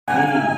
you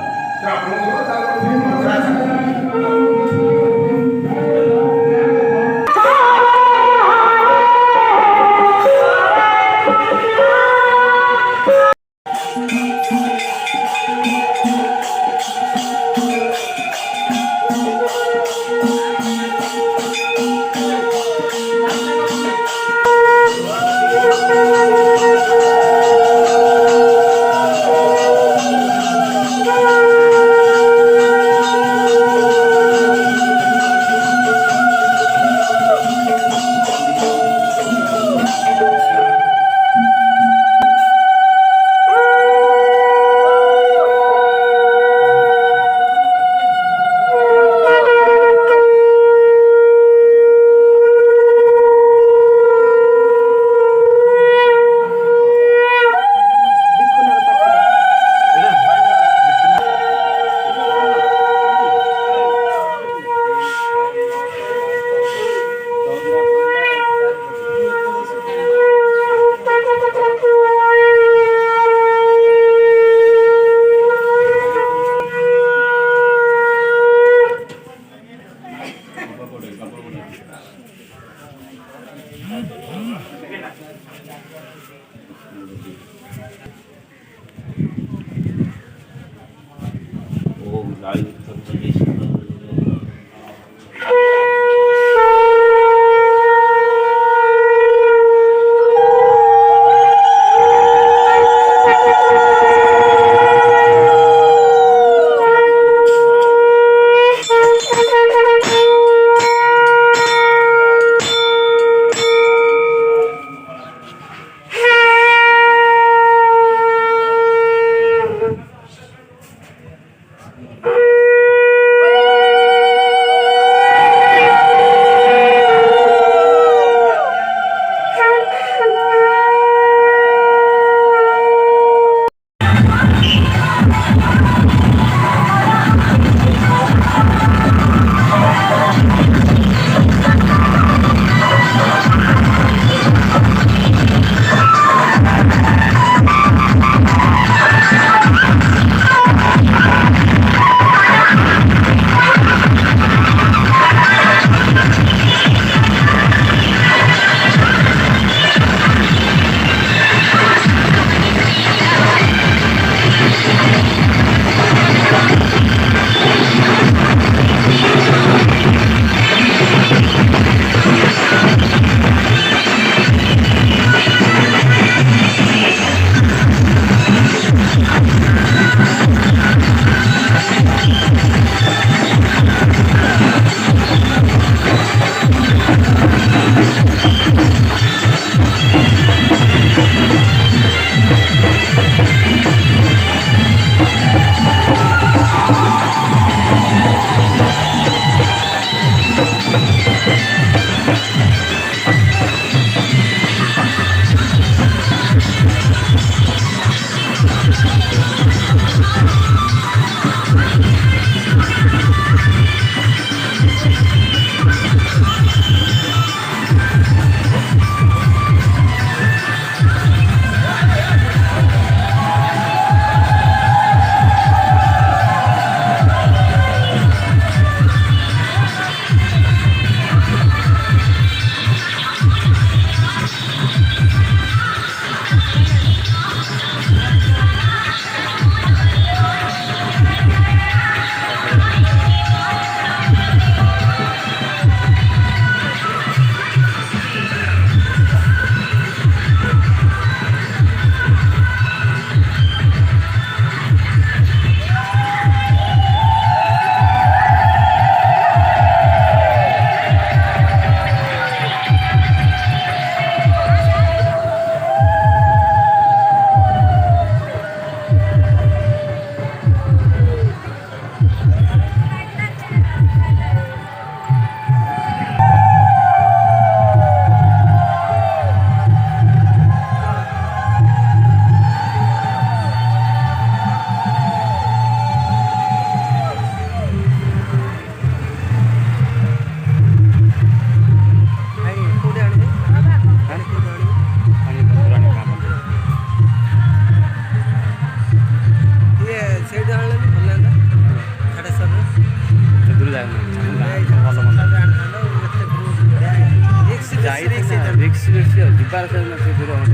preparation अच्छी दूर हो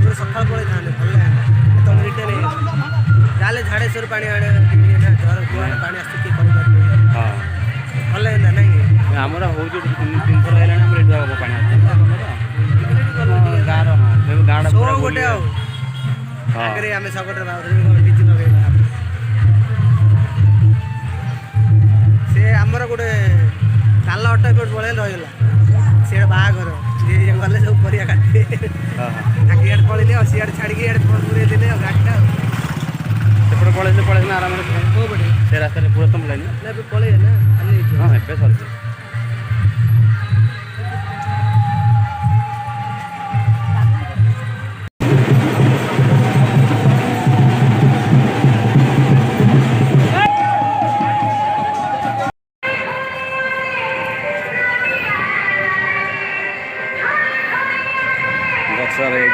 तो सकाळ पळे थाने भले तो रिटर्न जाले झाडेश्वर पाणी आणे ना घर दुआर पाणी आसी की कर हां भले ना नहीं ଆମର ହଉଛି 3 ଥର ହେଲାଣି ଆମର ଏଠି ଜାଗା ପାଣି ଆସୁଛି ଗାଁର ହଁ ଗାଁଟା ସୋ ଗୋଟେ ଆଉ ଆଗରେ ଆମେ ସଗଟରେ ବାଉରେ ଡିଜି ଲଗେଇବା ସେ ଆମର ଗୋଟେ କାଲ ଅଟୋ ଏପଟେ ପଳେଇ ରହିଗଲା ସେ ବାହାଘର ଯିଏ ଗଲେ ସବୁ ପରିବା କାଟିବେ ଇଆଡ଼େ ପଳେଇଲେ ଆଉ ସିଆଡ଼େ ଛାଡ଼ିକି ଇଆଡ଼େ ପୁରେଇ ଦେଲେ ଆଉ ଗାଡ଼ିଟା ଆଉ ସେପଟେ ପଳେଇଲେ ଆରାମରେ କୋଉ ପଟେ ସେ ରାସ୍ତାରେ ପୁରା ତମ ଲାଇନ୍ ନା ଏବେ ପଳେଇବେ ନା ଖାଲି ହେଇଯିବ ହଁ ଏବେ ସରିଯିବ गछरे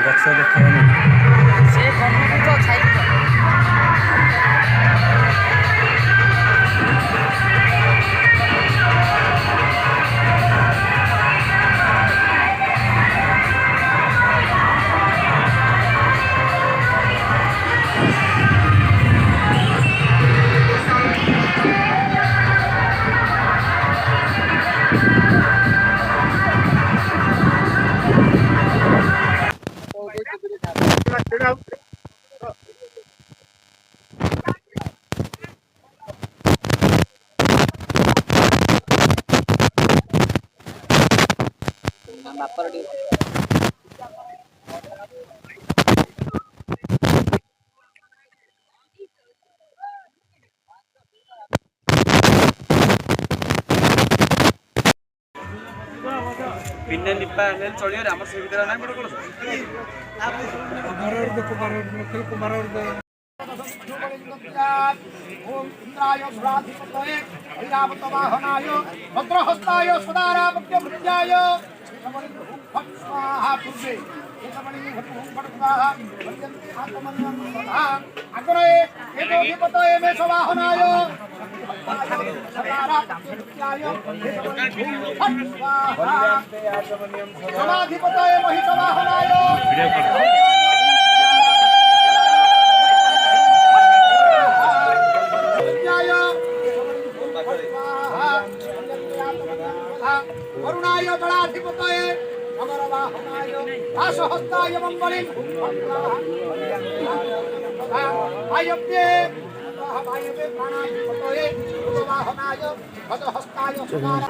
गछ देखा से तो छाई पिन्ने निपा ले चलियो रे हमर से भीतर नाही पड़े कोन कुमार ओम इंद्राय सुराधिपतये ऐरावत वाहनाय भद्रहस्ताय सदारापत्य मृत्याय फट स्वाहा पूर्वे एकमणि फट स्वाहा पर्यन्ते आत्मन्यं सदा अग्रे एतोधिपतये मे सवाहनाय सदारापत्य मृत्याय फट स्वाहा समाधिपतये महिषवाहनाय वरुणाय जलाधिपतये अमरवाहनाय दासहस्ताय मंगलिं वायव्ये प्राणाधिपतये वाहनाय भजहस्ताय सुनारा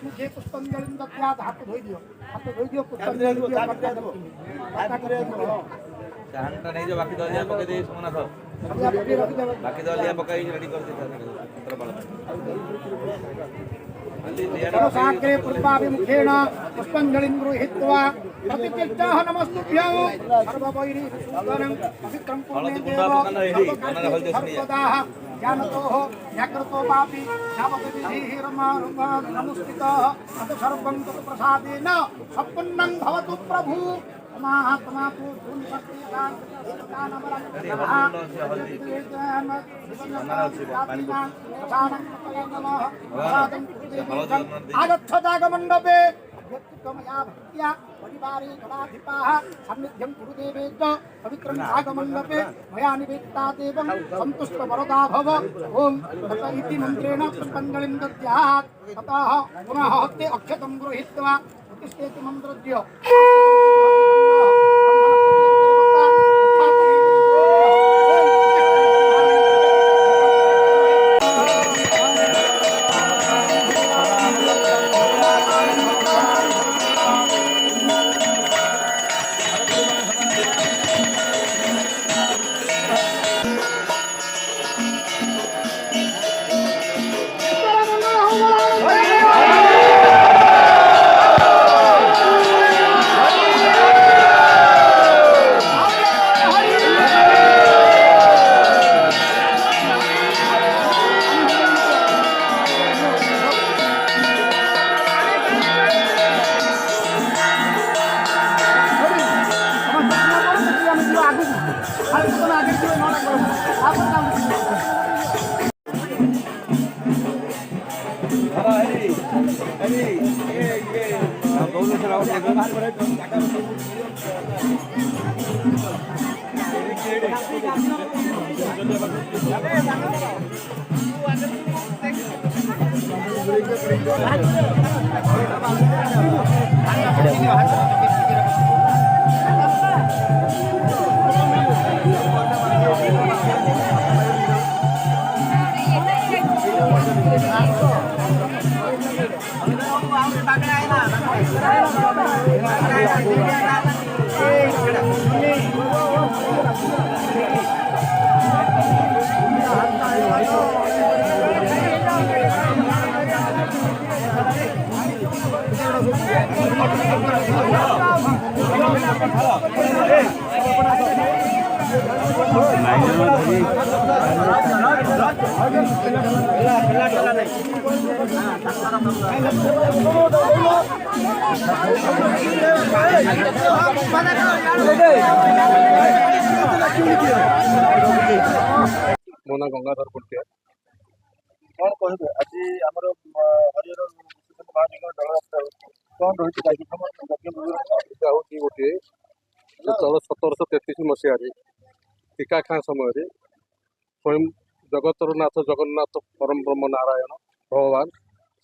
मुखे पुष्पांजलि दत्यात् हाथ धोई दियो पुष्पांजलि चाहनटा नहीं जो बाकी दलिया पके दे सोना था बाकी दलिया पकाई रेडी कर देता चित्र बाल साग्रे पुष्पाभिमुखेन पुष्पांजलिं गृहीत्वा प्रतिष्ठाः नमस्तुभ्यं सर्ववैरी सुन्दरं पवित्रं पुण्यदेवः ज्ञानतोः जागृतो वापि नमस्कृतः अथ सर्वं तत्प्रसादेन सम्पन्नं भवतु प्रभु महात्मा आगच्छदागमण्डपे व्यक्तित्वमया भक्त्या परिवारे गणाधिपाः सान्निध्यं कुरुदेवेत पवित्रं भागमण्डपे मया निवेदिता देवं सन्तुष्टवरदा भव ओं तत इति मन्त्रेण पुष्पाञ्जलिं दद्यात् ततः पुनः हस्ते अक्षतं गृहीत्वा प्रतिष्ठेति मन्त्रस्य ମୋ ନାଁ ଗଙ୍ଗାଧର କୁର୍ତ୍ତିଆ। କ'ଣ କହିବେ ଆଜି ଆମର ହରିହର ମହାବିଘ୍ନ ଜଳଯାତ୍ରା କ'ଣ ରହିଛି କାର୍ଯ୍ୟକ୍ରମ? ଏଇଟା ହେଉଛି ଗୋଟିଏ ଯେତେବେଳେ 1733 ମସିହାରେ ଟୀକା ଖାଁ ସମୟରେ ସ୍ୱୟଂ ଜଗତର ନାଥ ଜଗନ୍ନାଥ ପରମ ବ୍ରହ୍ମ ନାରାୟଣ ଭଗବାନ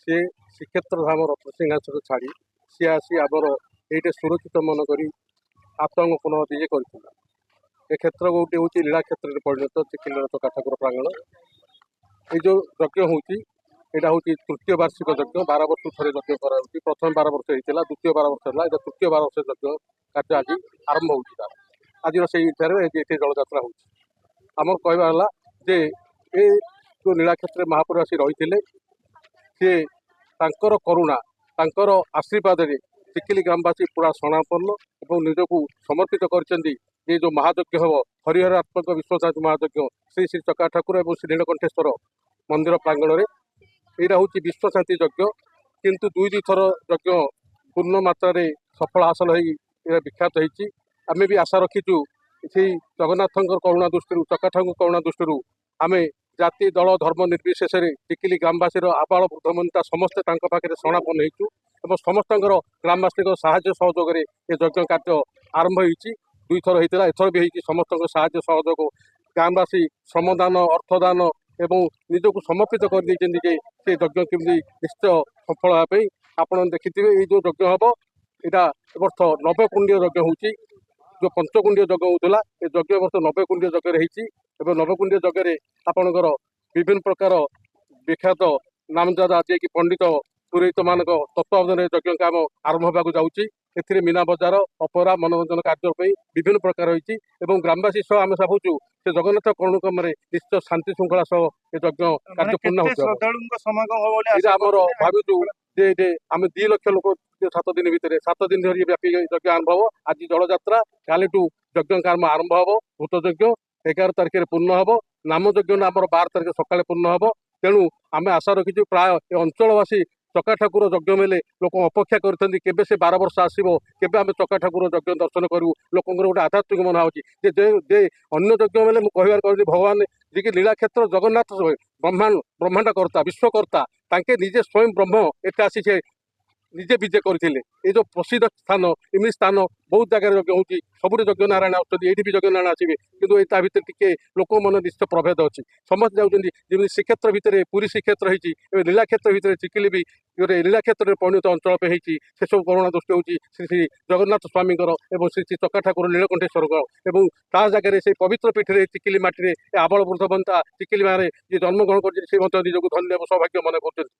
ସିଏ ଶ୍ରୀକ୍ଷେତ୍ର ଧାମ ରତ୍ନସିଂହାସନ ଛାଡ଼ି ସିଏ ଆସି ଆମର ଏଇଠି ସୁରକ୍ଷିତ ମନ କରି ଆତଙ୍କ ପୁନଃ ଇଏ କରିଥିଲେ। ଏ କ୍ଷେତ୍ର ଗୋଟିଏ ହେଉଛି ଲୀଳା କ୍ଷେତ୍ରରେ ପରିଣତ ଚିକିଲର ଠାକୁର ପ୍ରାଙ୍ଗଣ। এই যে যজ্ঞ হচ্ছে এটা হচ্ছে তৃতীয় বার্ষিক যজ্ঞ 12 ବର୍ଷ ଥରେ ଯଜ୍ଞ କରାଯାଉଛି। ପ୍ରଥମ 12 ବର୍ଷ ହେଇଥିଲା, ଦ୍ୱିତୀୟ 12 ବର୍ଷ ହେଲା, এটা ତୃତୀୟ 12 ବର୍ଷ ଯଜ୍ଞ କାର୍ଯ୍ୟ ଆଜି ଆରମ୍ଭ ହେଉଛି। ତାର ଆଜିର ସେଇ ଇଚ୍ଛାରେ ଏଠି ଜଳଯାତ୍ରା ହେଉଛି। ଆମର କହିବା ହେଲା ଯେ ଏ ଯେଉଁ ନୀଳାକ୍ଷେତ୍ରରେ ମହାପ୍ରଭୁ ଆସି ରହିଥିଲେ ସେ ତାଙ୍କର କରୁଣା ତାଙ୍କର ଆଶୀର୍ବାଦରେ ଚିକିଲି ଗ୍ରାମବାସୀ ପୁରା ଶରଣାପନ୍ନ ଏବଂ ନିଜକୁ ସମର୍ପିତ କରିଛନ୍ତି। ଏ ଯେଉଁ ମହାଯଜ୍ଞ ହେବ ହରିହରାତ୍ମକ ବିଶ୍ୱଶାନ୍ତି ମହାଯଜ୍ଞ ଶ୍ରୀ ଶ୍ରୀ ଚକା ଠାକୁର ଏବଂ ଶ୍ରୀ ନୀଳକଣ୍ଠେଶ୍ୱର ମନ୍ଦିର ପ୍ରାଙ୍ଗଣରେ ଏଇଟା ହେଉଛି ବିଶ୍ୱଶାନ୍ତି ଯଜ୍ଞ। କିନ୍ତୁ ଦୁଇ ଥର ଯଜ୍ଞ ପୂର୍ଣ୍ଣ ମାତ୍ରାରେ ସଫଳ ହାସଲ ହୋଇ ଏହା ବିଖ୍ୟାତ ହେଇଛି। ଆମେ ବି ଆଶା ରଖିଛୁ ସେଇ ଜଗନ୍ନାଥଙ୍କର କରୁଣା ଦୃଷ୍ଟିରୁ ଚକା ଠାକୁରଙ୍କ କରୁଣା ଦୃଷ୍ଟିରୁ ଆମେ ଜାତି ଦଳ ଧର୍ମ ନିର୍ବିଶେଷରେ ଚିକିଲି ଗ୍ରାମବାସୀର ଆବାଳ ବୃଦ୍ଧ ବନିତା ସମସ୍ତେ ତାଙ୍କ ପାଖରେ ଶରଣାପନ୍ନ ହେଇଛୁ ଏବଂ ସମସ୍ତଙ୍କର ଗ୍ରାମବାସୀଙ୍କ ସାହାଯ୍ୟ ସହଯୋଗରେ ଏ ଯଜ୍ଞ କାର୍ଯ୍ୟ ଆରମ୍ଭ ହେଇଛି। ଦୁଇଥର ହେଇଥିଲା, ଏଥର ବି ହେଇଛି। ସମସ୍ତଙ୍କ ସାହାଯ୍ୟ ସହଯୋଗ ଗ୍ରାମବାସୀ ଶ୍ରମଦାନ ଅର୍ଥଦାନ ଏବଂ ନିଜକୁ ସମର୍ପିତ କରିଦେଇଛନ୍ତି ଯେ ସେ ଯଜ୍ଞ କେମିତି ନିଶ୍ଚୟ ସଫଳ ହେବା ପାଇଁ। ଆପଣ ଦେଖିଥିବେ ଏଇ ଯେଉଁ ଯଜ୍ଞ ହେବ ଏଇଟା ଏ ବର୍ଷ 90 କୁଣ୍ଡୀୟ ଯଜ୍ଞ ହେଉଛି। ଯେଉଁ ପଞ୍ଚକୁଣ୍ଡୀୟ ଯଜ୍ଞ ହେଉଥିଲା ଏ ଯଜ୍ଞ ବର୍ଷ 90 କୁଣ୍ଡୀୟ ଯଜ୍ଞରେ ହେଇଛି ଏବଂ 90 କୁଣ୍ଡୀୟ ଯଜ୍ଞରେ ଆପଣଙ୍କର ବିଭିନ୍ନ ପ୍ରକାର ବିଖ୍ୟାତ ନାମଜାଦା ଯିଏକି ପଣ୍ଡିତ ପୁରୋହିତମାନଙ୍କ ତତ୍ତ୍ୱାବଧାନରେ ଯଜ୍ଞ କାମ ଆରମ୍ଭ ହେବାକୁ ଯାଉଛି। ଏଥିରେ ମୀନା ବଜାର ଅପେରା ମନୋରଞ୍ଜନ କାର୍ଯ୍ୟ ପାଇଁ ବିଭିନ୍ନ ପ୍ରକାର ରହିଛି ଏବଂ ଗ୍ରାମବାସୀ ସହ ଆମେ ଭାବୁଛୁ ସେ ଜଗନ୍ନାଥ କରୁଣାକ୍ରମରେ ନିଶ୍ଚୟ ଶାନ୍ତି ଶୃଙ୍ଖଳା ସହ ଏ ଯଜ୍ଞ କାର୍ଯ୍ୟ ପୂର୍ଣ୍ଣ ହେଉଛି। ଏଇଟା ଆମର ଭାବୁଛୁ ଯେ ଆମେ 2 ଲକ୍ଷ ଲୋକ 7 ଦିନ ଭିତରେ 7 ଦିନ ଧରି ବ୍ୟାପୀ ଯଜ୍ଞ ଆରମ୍ଭ ହେବ। ଆଜି ଜଳଯାତ୍ରା, କାଲିଠୁ ଯଜ୍ଞ କାମ ଆରମ୍ଭ ହେବ। ଭୂତ ଯଜ୍ଞ 11 ତାରିଖରେ ପୂର୍ଣ୍ଣ ହେବ। ନାମ ଯଜ୍ଞ ଆମର 12 ତାରିଖ ସକାଳେ ପୂର୍ଣ୍ଣ ହେବ। ତେଣୁ ଆମେ ଆଶା ରଖିଛୁ ପ୍ରାୟ ଏ ଅଞ୍ଚଳବାସୀ ଚକା ଠାକୁର ଯଜ୍ଞ মেলে ଲୋକ ଅପେକ୍ଷା କରିଥାନ୍ତି କେବେ ସେ 12 ବର୍ଷ ଆସିବ, କେବେ ଆମେ ଚକା ଠାକୁର ଯଜ୍ଞ ଦର୍ଶନ କରିବୁ। ଲୋକଙ୍କର ଗୋଟେ ଆଧ୍ୟାତ୍ମିକ ମନ ହେଉଛି ଯେ ଅନ୍ୟ ଯଜ୍ଞ মেলে ମୁଁ କହିବାର କହିଲି ଭଗବାନ ଯିଏକି ଲୀଳାକ୍ଷେତ୍ର ଜଗନ୍ନାଥ ବ୍ରହ୍ମାଣ୍ଡ କର୍ତ୍ତା ବିଶ୍ୱକର୍ତ୍ତା ତାଙ୍କେ ନିଜେ ସ୍ୱୟଂ ବ୍ରହ୍ମ ଏଠି ଆସି ସେ ନିଜେ ବିଜେ କରିଥିଲେ। এই ଯେଉଁ ପ୍ରସିଦ୍ଧ ସ୍ଥାନ ଏମିତି ସ୍ଥାନ ବହୁତ ଜାଗାରେ ଯଜ୍ଞ ହେଉଛି। ସବୁଠି ଯଜ୍ଞ ନାରାୟଣ ଆସୁଛନ୍ତି, ଏଇଠି ବି ଯଜ୍ଞ ନାରାୟଣ ଆସିବେ। କିନ୍ତୁ ତା ଭିତରେ ଟିକେ ଲୋକ ମନ ନିଶ୍ଚୟ ପ୍ରଭେଦ ଅଛି। ସମସ୍ତେ ଯାଉଛନ୍ତି ଯେମିତି ଶ୍ରୀକ୍ଷେତ୍ର ଭିତରେ ପୁରୀ ଶ୍ରୀକ୍ଷେତ୍ର ହେଇଛି, ଏବେ ଲୀଳାକ୍ଷେତ୍ର ଭିତରେ ଚିକିଲି ବି ଗୋଟେ ଲୀଳାକ୍ଷେତ୍ରରେ ପରିଣତ ଅଞ୍ଚଳ ପାଇଁ ହେଇଛି। ସେସବୁ କରୁଣା ଦୃଷ୍ଟି ହେଉଛି ଶ୍ରୀ ଶ୍ରୀ ଜଗନ୍ନାଥ ସ୍ୱାମୀଙ୍କର ଏବଂ ଶ୍ରୀ ଶ୍ରୀ ଚକା ଠାକୁର ନୀଳକଣ୍ଠେଶ୍ୱରଙ୍କର ଏବଂ ତା ଜାଗାରେ ସେଇ ପବିତ୍ର ପୀଠରେ ଚିକିଲି ମାଟିରେ ଆବଳ ବୃଦ୍ଧ ବନିତା ଚିକିଲି ମାରେ ଯିଏ ଜନ୍ମଗ୍ରହଣ କରିଛନ୍ତି ସେ ମଧ୍ୟ ନିଜକୁ ଧନ୍ୟ ଏବଂ ସୌଭାଗ୍ୟ ମନେ କରୁଛନ୍ତି।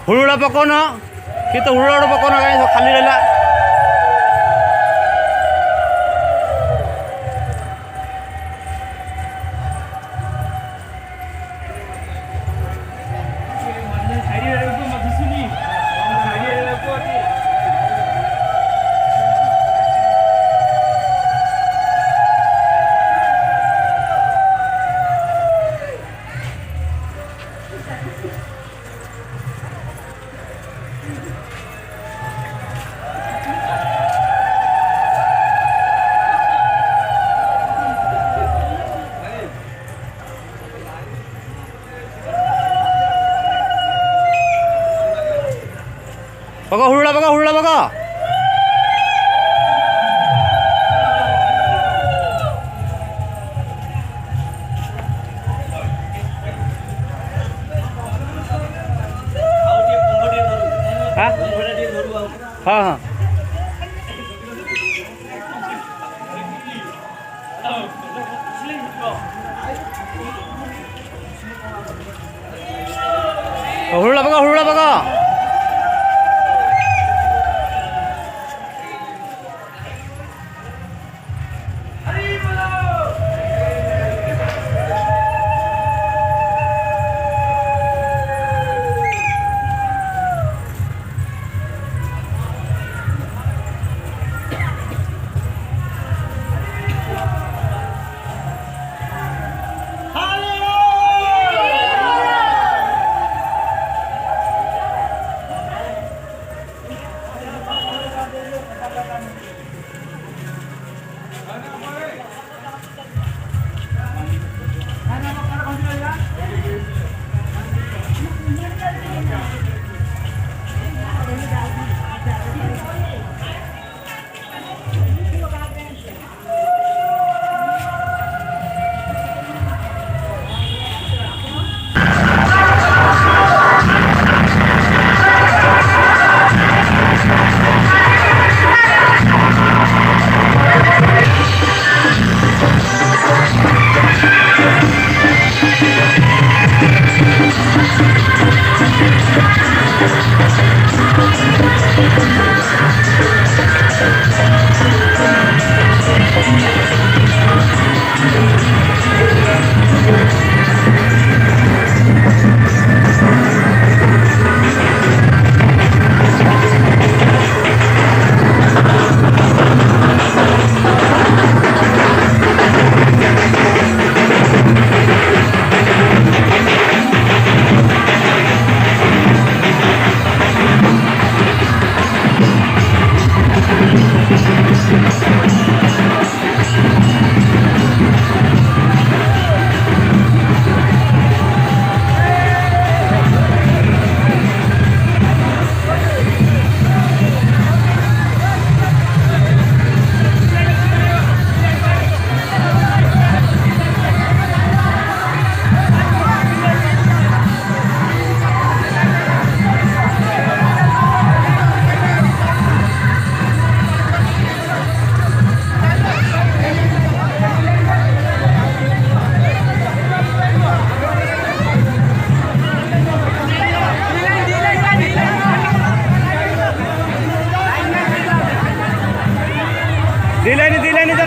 हुळहुळा पकव ना तिथं हुळहुळ पकव ना काय खाली राहिला बघा हुळला बघा हा हा हुळला बघा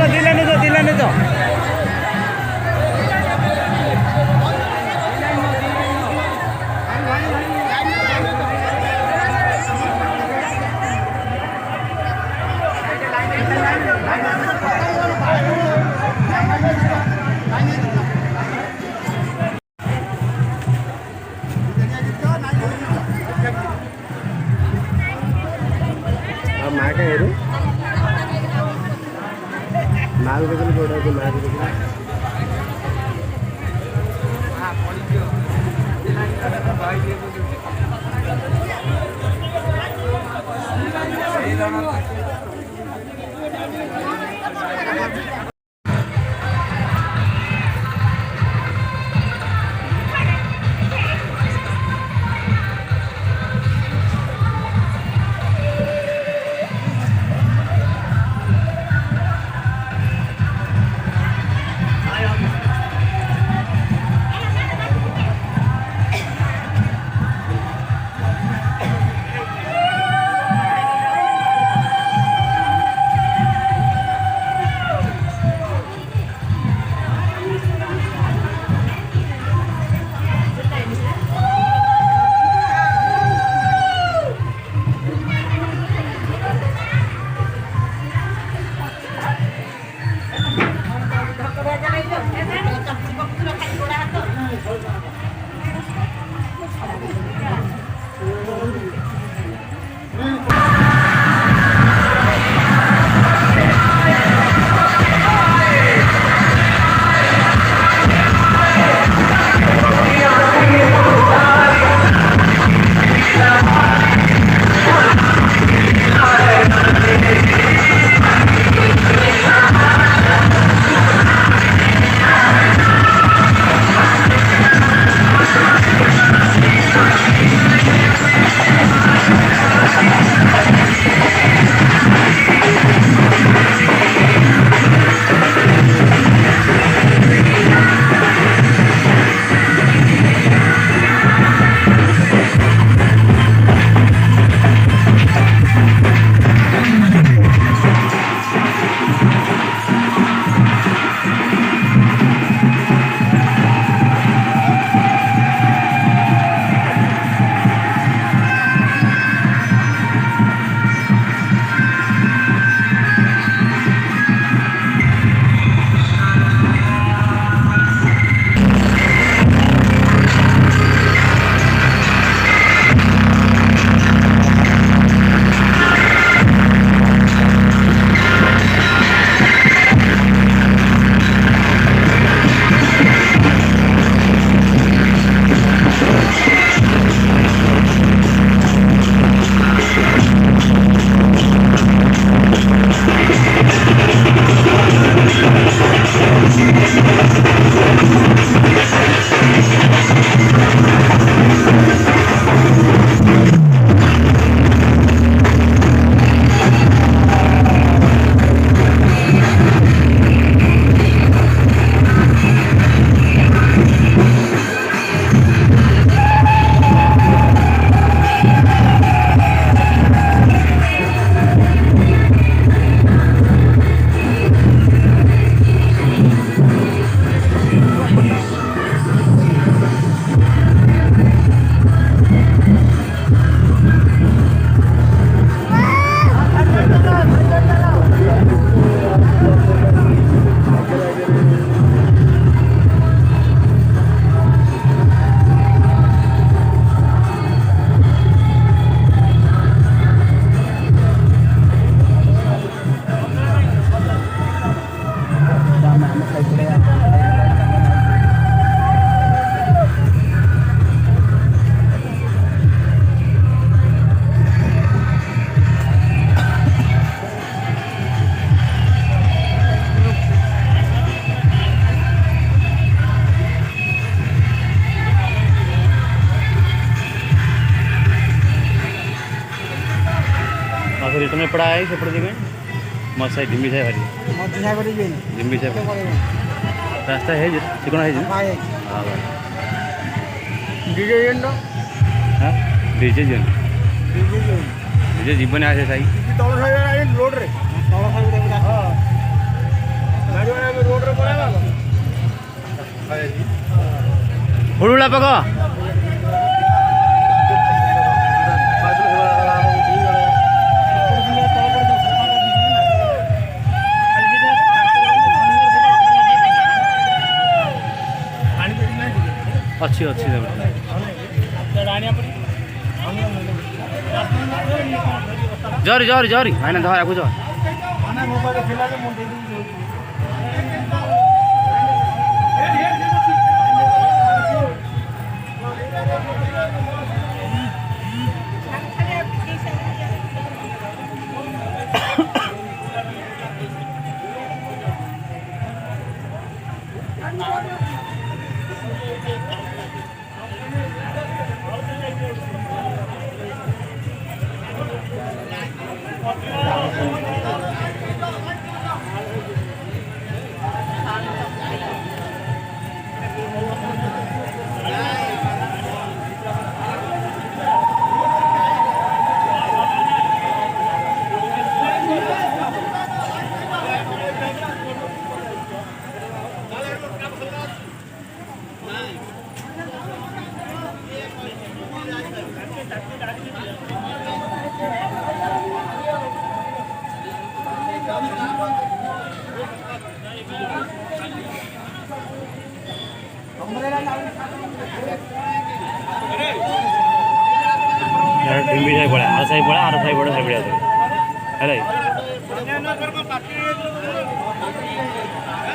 दिल्याने जा सॉरी तुमने पढ़ा है सेपट जगह मत साइड जिम्बी साइड हरी मध्य सागर जी जिम्बी साइड रास्ता है जे चिकन है जे हां हां भाई डीजे जेंडो हां डीजे जीवन आसे साई तळ साइड रोड रे तळ साइड हां गाड़ी वाला रोड रे पड़ेगा हां जी हुड़ुला पको अच्छी अच्छी जरी जरी जरी होइन धर आएको छ डिम्बी साई पड़ा आर साई पड़ा आर साई पड़ा साई पड़ा है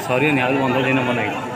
सॉरी नहीं आज बंद दिन बनाई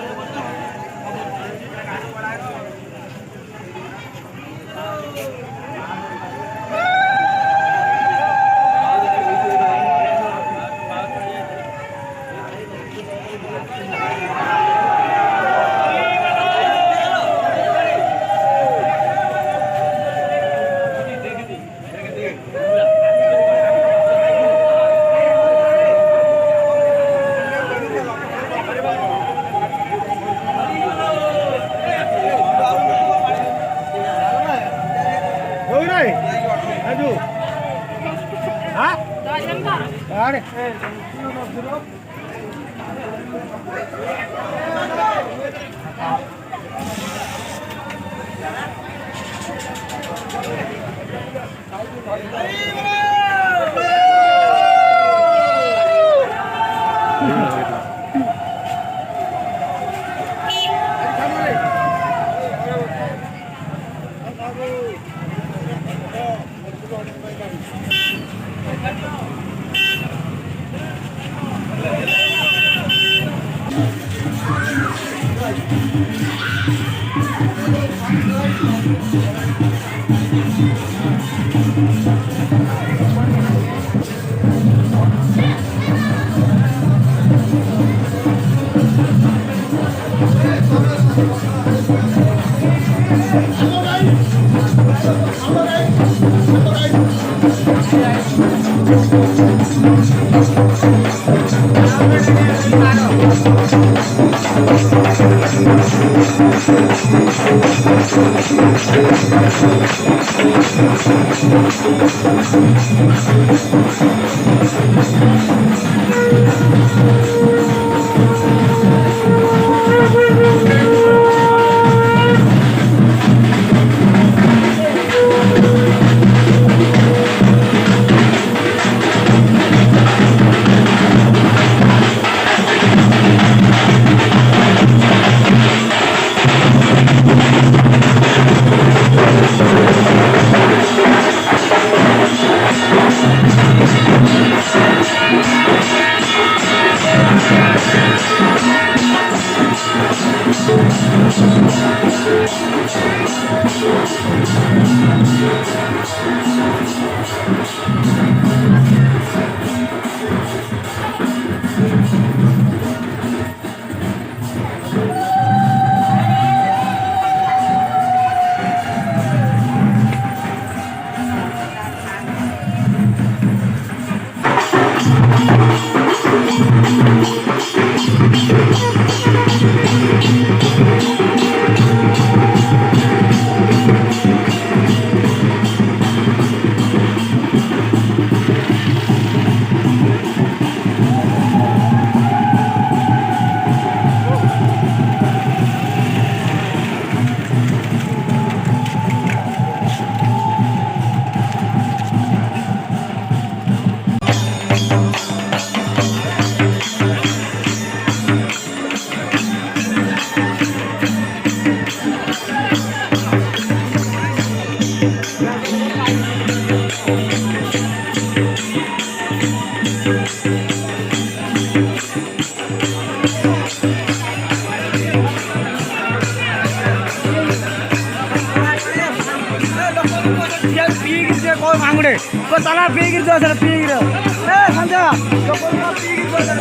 चला पिगिर जो सर पिगिर ए संजय जो पिगिर जो सर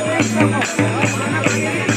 पिगिर